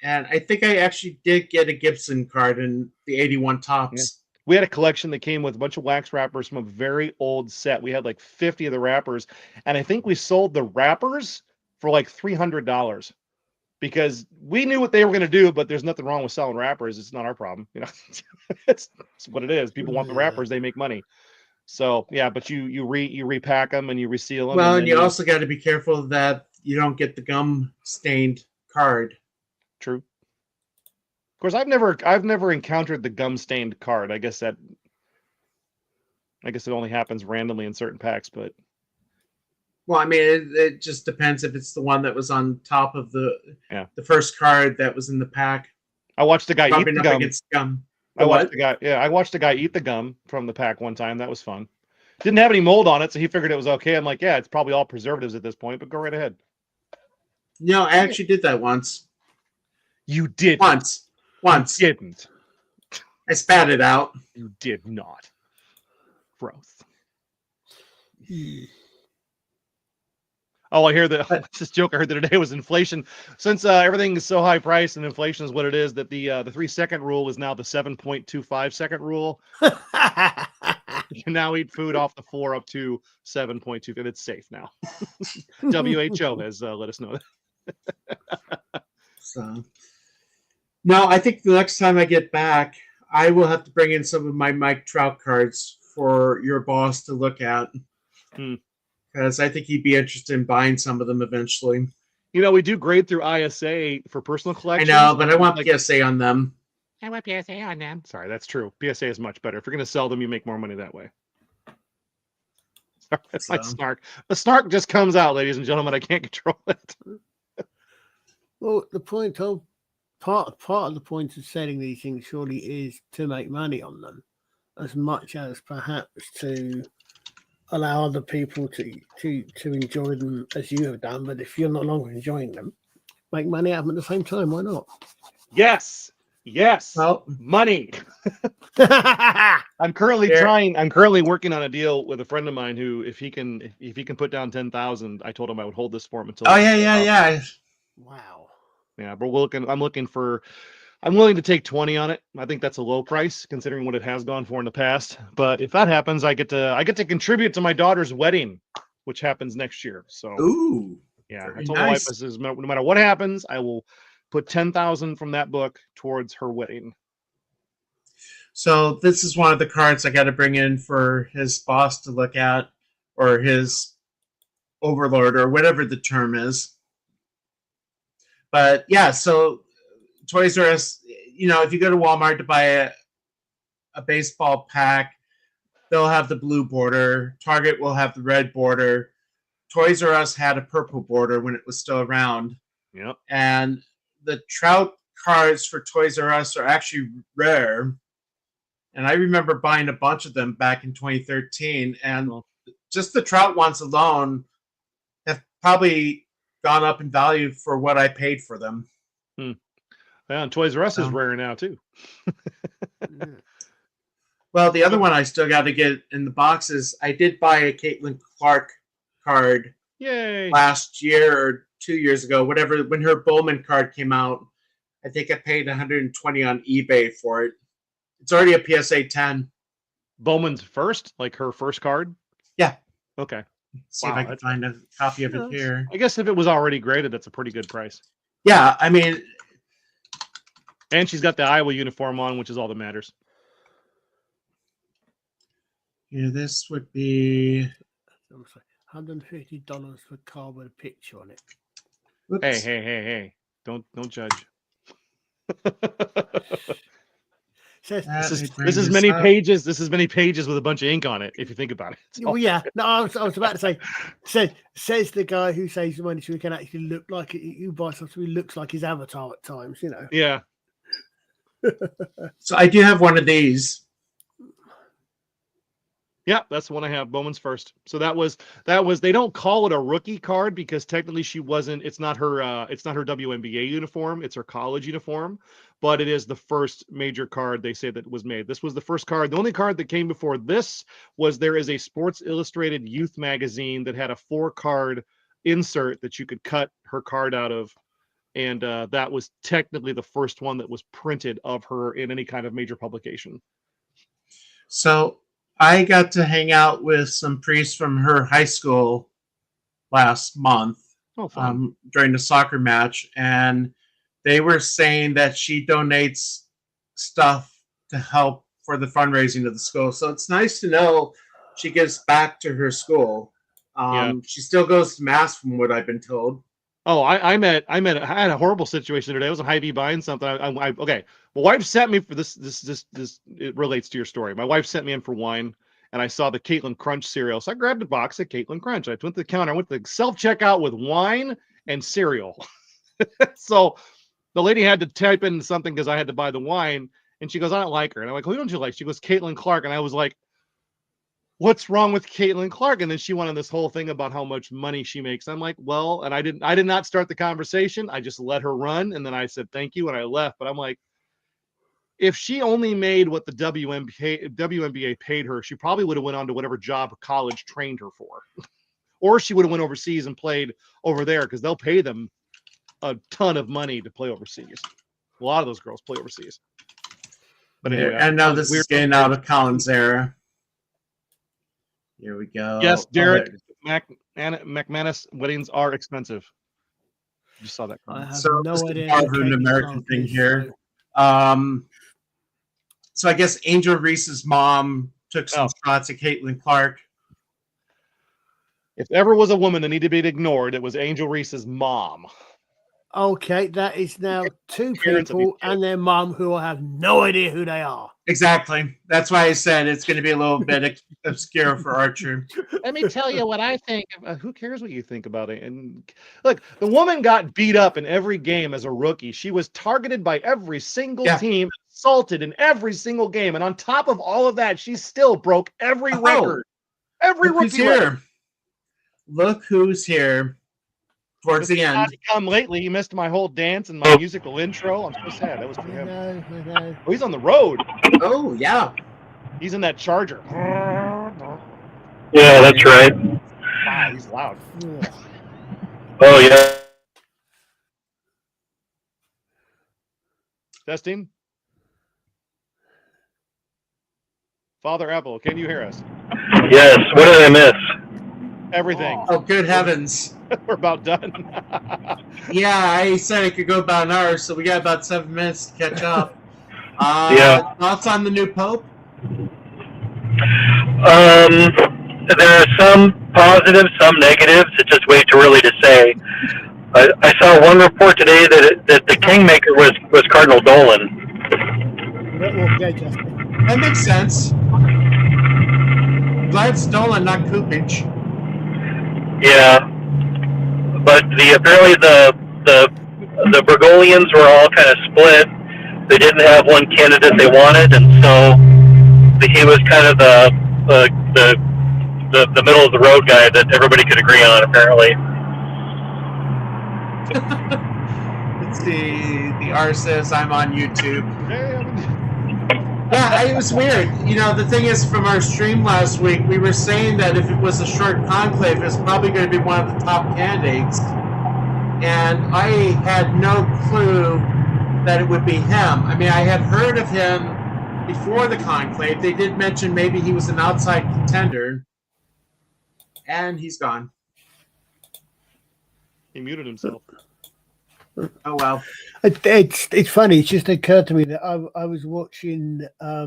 and I think I actually did get a Gibson card in the 81 Topps. Yeah. We had a collection that came with a bunch of wax wrappers from a very old set. We had like 50 of the wrappers, and I think we sold the wrappers for like $300 because we knew what they were going to do, but there's nothing wrong with selling wrappers. It's not our problem. It's what it is. People want the wrappers. They make money. So yeah, but you repack them and you reseal them. Well, and you also got to be careful that you don't get the gum stained card. True. Of course, I've never encountered the gum stained card. I guess it only happens randomly in certain packs, but. Well, I mean, it just depends if it's the one that was on top of the first card that was in the pack. I watched the guy eat the gum. I watched the guy eat the gum from the pack one time. That was fun. Didn't have any mold on it, so he figured it was okay. I'm like, yeah, it's probably all preservatives at this point, but go right ahead. No, I actually did that once. You did once. You didn't. I spat it out. You did not. Gross. Oh, I hear that. This joke I heard the other day was inflation. Since everything is so high priced and inflation is what it is, that the 3-second rule is now the 7.25 second rule. You can now eat food off the floor up to 7.2, and it's safe now. WHO has let us know that. So, no, I think the next time I get back, I will have to bring in some of my Mike Trout cards for your boss to look at. Because I think he'd be interested in buying some of them eventually. You know, we do grade through ISA for personal collections. I know, but I want PSA on them. I want PSA on them. Sorry, that's true. PSA is much better. If you're going to sell them, you make more money that way. Sorry, that's my snark. The snark just comes out, ladies and gentlemen. I can't control it. Well, the point of part of the point of selling these things surely is to make money on them, as much as perhaps to allow other people to enjoy them as you have done. But if you're no longer enjoying them, make money out of them at the same time. Why not? Yes. Well, money. I'm currently working on a deal with a friend of mine who, if he can put down 10,000, I told him I would hold this for him until. Oh yeah. Wow. Yeah, but I'm willing to take 20 on it. I think that's a low price considering what it has gone for in the past. But if that happens, I get to contribute to my daughter's wedding, which happens next year. So, ooh, yeah, I told my wife, I says, no matter what happens, I will put 10,000 from that book towards her wedding. So this is one of the cards I got to bring in for his boss to look at, or his overlord, or whatever the term is. But yeah, so Toys R Us, if you go to Walmart to buy a baseball pack, they'll have the blue border. Target will have the red border. Toys R Us had a purple border when it was still around. Yep. And the Trout cards for Toys R Us are actually rare. And I remember buying a bunch of them back in 2013. And just the Trout ones alone have probably gone up in value for what I paid for them. Yeah, and Toys R Us is rare now too. Well, the other one I still got to get in the box is I did buy a Caitlin Clark card. Yay! Last year or 2 years ago, whatever, when her Bowman card came out. I think I paid $120 on eBay for it. It's already a PSA 10. Bowman's first, like her first card? Yeah. Okay. See if I can find a copy of it here. I guess if it was already graded, that's a pretty good price. Yeah, I mean, And she's got the Iowa uniform on, which is all that matters. yeah, this would be. $150 for a car with a picture on it. Oops. Hey! Don't judge. Says, This is many pages. This is many pages with a bunch of ink on it. If you think about it. well, yeah. No, I was about to say. Says the guy who saves the money so he can actually look like who buys something who looks like his avatar at times. You know. Yeah. So I do have one of these. Yeah, that's the one I have. Bowman's first. So that was. They don't call it a rookie card because technically she wasn't. It's not her WNBA uniform. It's her college uniform, but it is the first major card they say that was made. This was the first card. The only card that came before this was there is a Sports Illustrated youth magazine that had a 4-card insert that you could cut her card out of, and that was technically the first one that was printed of her in any kind of major publication. So I got to hang out with some priests from her high school last month during the soccer match, and they were saying that she donates stuff to help for the fundraising of the school. So it's nice to know she gives back to her school. She still goes to mass, from what I've been told. Oh, I had a horrible situation today. I was in Hy-Vee buying something. Okay. My wife sent me for this. It relates to your story. My wife sent me in for wine, and I saw the Caitlin Crunch cereal. So I grabbed a box of Caitlin Crunch. I went to the counter. I went to the self-checkout with wine and cereal. So the lady had to type in something because I had to buy the wine, and she goes, "I don't like her." And I'm like, "Who don't you like?" She goes, "Caitlin Clark." And I was like, "What's wrong with Caitlin Clark?" And then she went on this whole thing about how much money she makes. I'm like, well, and I did not start the conversation. I just let her run. And then I said, thank you. And I left. But I'm like, if she only made what the WNBA paid her, she probably would have went on to whatever job college trained her for. Or she would have went overseas and played over there because they'll pay them a ton of money to play overseas. A lot of those girls play overseas. But anyway, and now this is getting out of Colin's era. Here we go. Yes, Derek McManus weddings are expensive. You saw that. I have So no this is idea. part of an American thing here. So I guess Angel Reese's mom took some shots at Caitlin Clark. If ever was a woman that needed to be ignored, it was Angel Reese's mom. Okay, that is now two people and their mum who I have no idea who they are. Exactly. That's why I said it's going to be a little bit obscure for Archer. Let me tell you what I think. Who cares what you think about it? And look, the woman got beat up in every game as a rookie. She was targeted by every single team, assaulted in every single game. And on top of all of that, she still broke every record. Every rookie record. Look who's here. Towards the end. Come lately, he missed my whole dance and my musical intro. I'm so sad. That was for him. I know. Oh, he's on the road. Oh, yeah. He's in that Charger. Yeah, that's right. Wow, he's loud. Oh, yeah. Testing. Father Apple, can you hear us? Yes. What did I miss? Everything. Oh, good heavens. We're about done. Yeah, I said it could go about an hour, so we got about 7 minutes to catch up. Thoughts on the new Pope? There are some positives, some negatives. It's just way too early to say. I saw one report today that the kingmaker was Cardinal Dolan. That makes sense. Glad it's Dolan, not Kupich. Yeah, but apparently the Bergolians were all kind of split. They didn't have one candidate they wanted, and so he was kind of the middle of the road guy that everybody could agree on. Apparently. Let's see. The R says I'm on YouTube. Yeah, it was weird. You know, the thing is, from our stream last week, we were saying that if it was a short conclave, it's probably going to be one of the top candidates. And I had no clue that it would be him. I mean, I had heard of him before the conclave. They did mention maybe he was an outside contender. And he's gone. He muted himself. Oh wow. It's funny. It just occurred to me that I was watching. I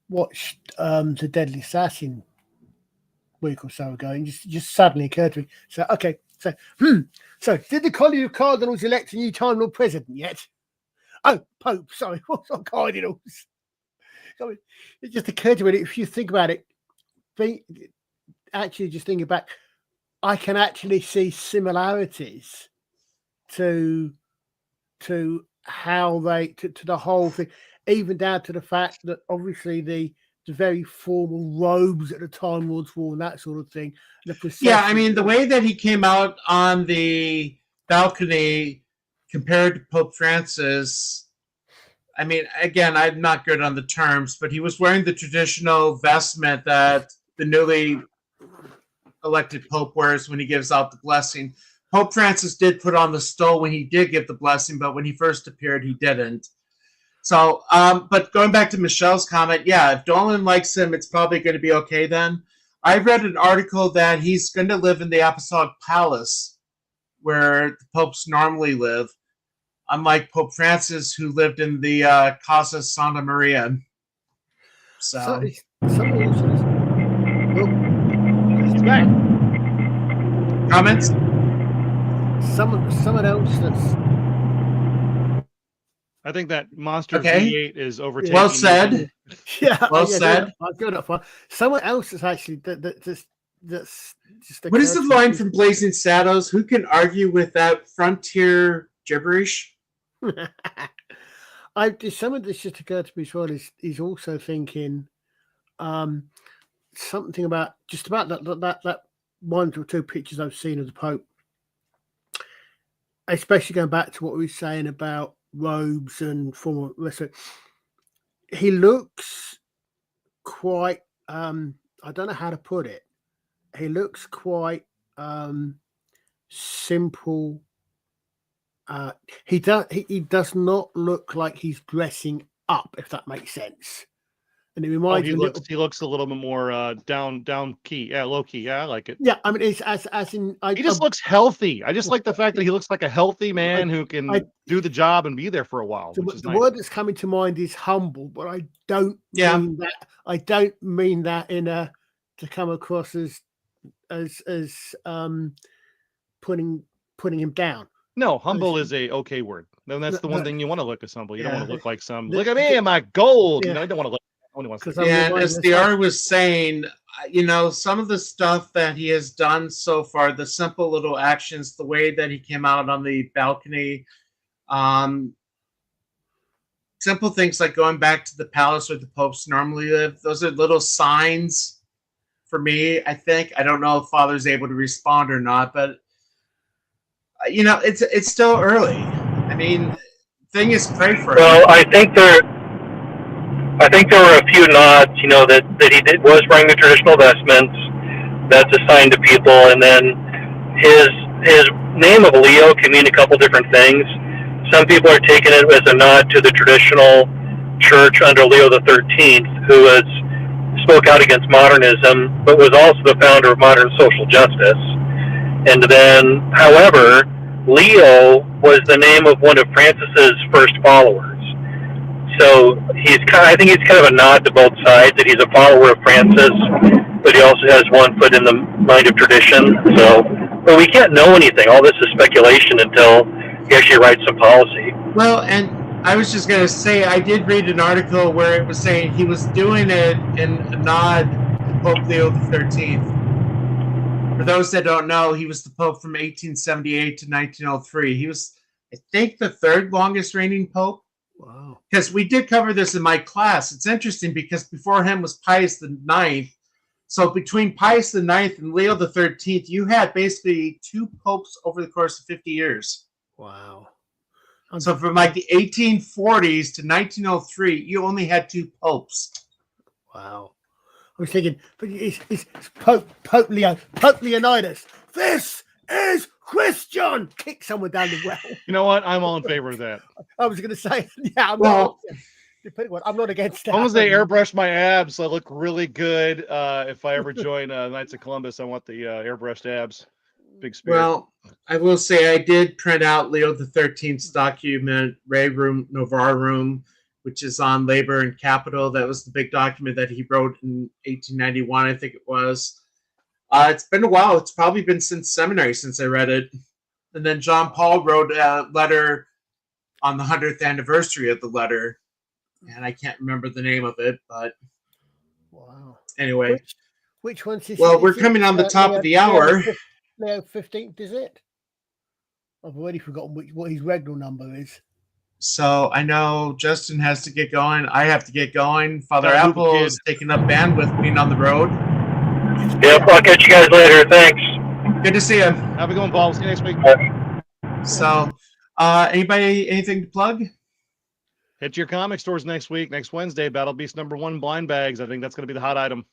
watched The Deadly Assassin a week or so ago, and just suddenly occurred to me. So okay, so did the College of Cardinals elect a new Time Lord president yet? Oh, Pope. Sorry, what's on Cardinals? I mean, it just occurred to me. If you think about it, actually just thinking back, I can actually see similarities to how they to the whole thing, even down to the fact that obviously the very formal robes that the Time Lords wore and that sort of thing. Yeah, I mean the way that he came out on the balcony compared to Pope Francis. I mean, again, I'm not good on the terms, but he was wearing the traditional vestment that the newly elected Pope wears when he gives out the blessing. Pope Francis did put on the stole when he did give the blessing, but when he first appeared, he didn't. So, but going back to Michelle's comment, yeah, if Dolan likes him, it's probably going to be okay then. I read an article that he's going to live in the Apostolic Palace where the popes normally live, unlike Pope Francis, who lived in the Casa Santa Maria. So comments? Someone else that's. I think that Monster Okay. V8 is overtaking. Well said. Yeah, well said. I've got it. Someone else that's actually that's just. What is the line from Blazing Saddles? Who can argue with that frontier gibberish? Someone that's just occurred to me as well is also thinking something about that one or two pictures I've seen of the Pope, especially going back to what we were saying about robes and formal. He looks quite I don't know how to put it. He looks quite simple. He does not look like he's dressing up, if that makes sense. And it reminds me. He looks a little bit more down key, low key. Yeah, I like it. Yeah, I mean, it's as in. He just looks healthy. I just like the fact that he looks like a healthy man who can do the job and be there for a while. The word that's coming to mind is humble, but I don't mean that. I don't mean that to come across as putting him down. No, humble is a okay word. No, that's the one thing you want to look as humble. You don't want to look like look at me and my gold. You know, you don't want to look. Yeah, as the R was saying, some of the stuff that he has done so far, the simple little actions, the way that he came out on the balcony, simple things like going back to the palace where the popes normally live. Those are little signs for me, I think. I don't know if Father's able to respond or not, but it's still early. I mean, thing is, pray for him. Well, I think there were a few nods, that he was wearing the traditional vestments. That's a sign to people, and then his name of Leo can mean a couple different things. Some people are taking it as a nod to the traditional church under Leo the 13th, who spoke out against modernism, but was also the founder of modern social justice. And then, however, Leo was the name of one of Francis's first followers. So I think he's kind of a nod to both sides, that he's a follower of Francis, but he also has one foot in the mind of tradition. So, but we can't know anything. All this is speculation until he actually writes some policy. Well, and I was just going to say, I did read an article where it was saying he was doing it in a nod to Pope Leo the 13th. For those that don't know, he was the Pope from 1878 to 1903. He was, I think, the third longest reigning Pope. Wow. Because we did cover this in my class. It's interesting because before him was Pius IX. So between Pius IX and Leo the 13th, you had basically two popes over the course of 50 years. Wow. So from like the 1840s to 1903, you only had two popes. Wow. I was thinking, but it's Pope Leonidas. This is Christian. Kick someone down the well. You know what? I'm all in favor of that. I was going to say, yeah, I'm not against that. As long as they airbrush my abs, I look really good. If I ever join Knights of Columbus, I want the airbrushed abs. big spirit. Well, I will say I did print out Leo the 13th's document, Rerum Novarum, which is on labor and capital. That was the big document that he wrote in 1891, I think it was. It's been a while. It's probably been since seminary since I read it. And then John Paul wrote a letter on the 100th anniversary of the letter. And I can't remember the name of it, but Wow. anyway. Which one's this? Well, we're coming on the top of the hour. Leo 15th, is it? I've already forgotten what his regnal number is. So I know Justin has to get going. I have to get going. Father Gotta move Apple the is taking up bandwidth being on the road. Yep, I'll catch you guys later. Thanks. Good to see you. Have a good one, Paul. See you next week. So, anybody, anything to plug? Hit your comic stores next week. Next Wednesday, Battle Beast #1 blind bags. I think that's going to be the hot item.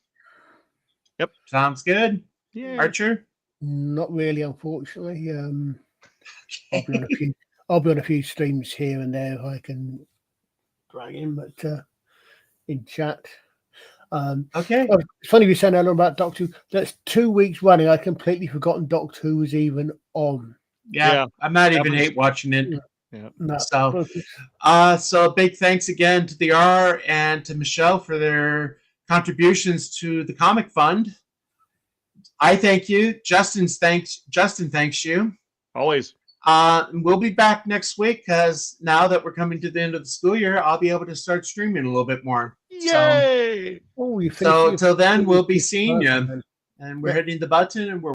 Yep. Sounds good. Yeah. Archer? Not really, unfortunately. I'll be on a few streams here and there if I can drag in, but in chat. Okay. Oh, it's funny you saying earlier about Doctor Who. That's 2 weeks running. I completely forgotten Doctor Who was even on. Yeah. I'm not even was- hate watching it. Yeah. No. So big thanks again to the R and to Michelle for their contributions to the Comic Fund. I thank you. Justin thanks you. Always. We'll be back next week because now that we're coming to the end of the school year, I'll be able to start streaming a little bit more. Yay! Oh, you So finished- till then, we'll be seeing you. Then. And we're hitting the button and we're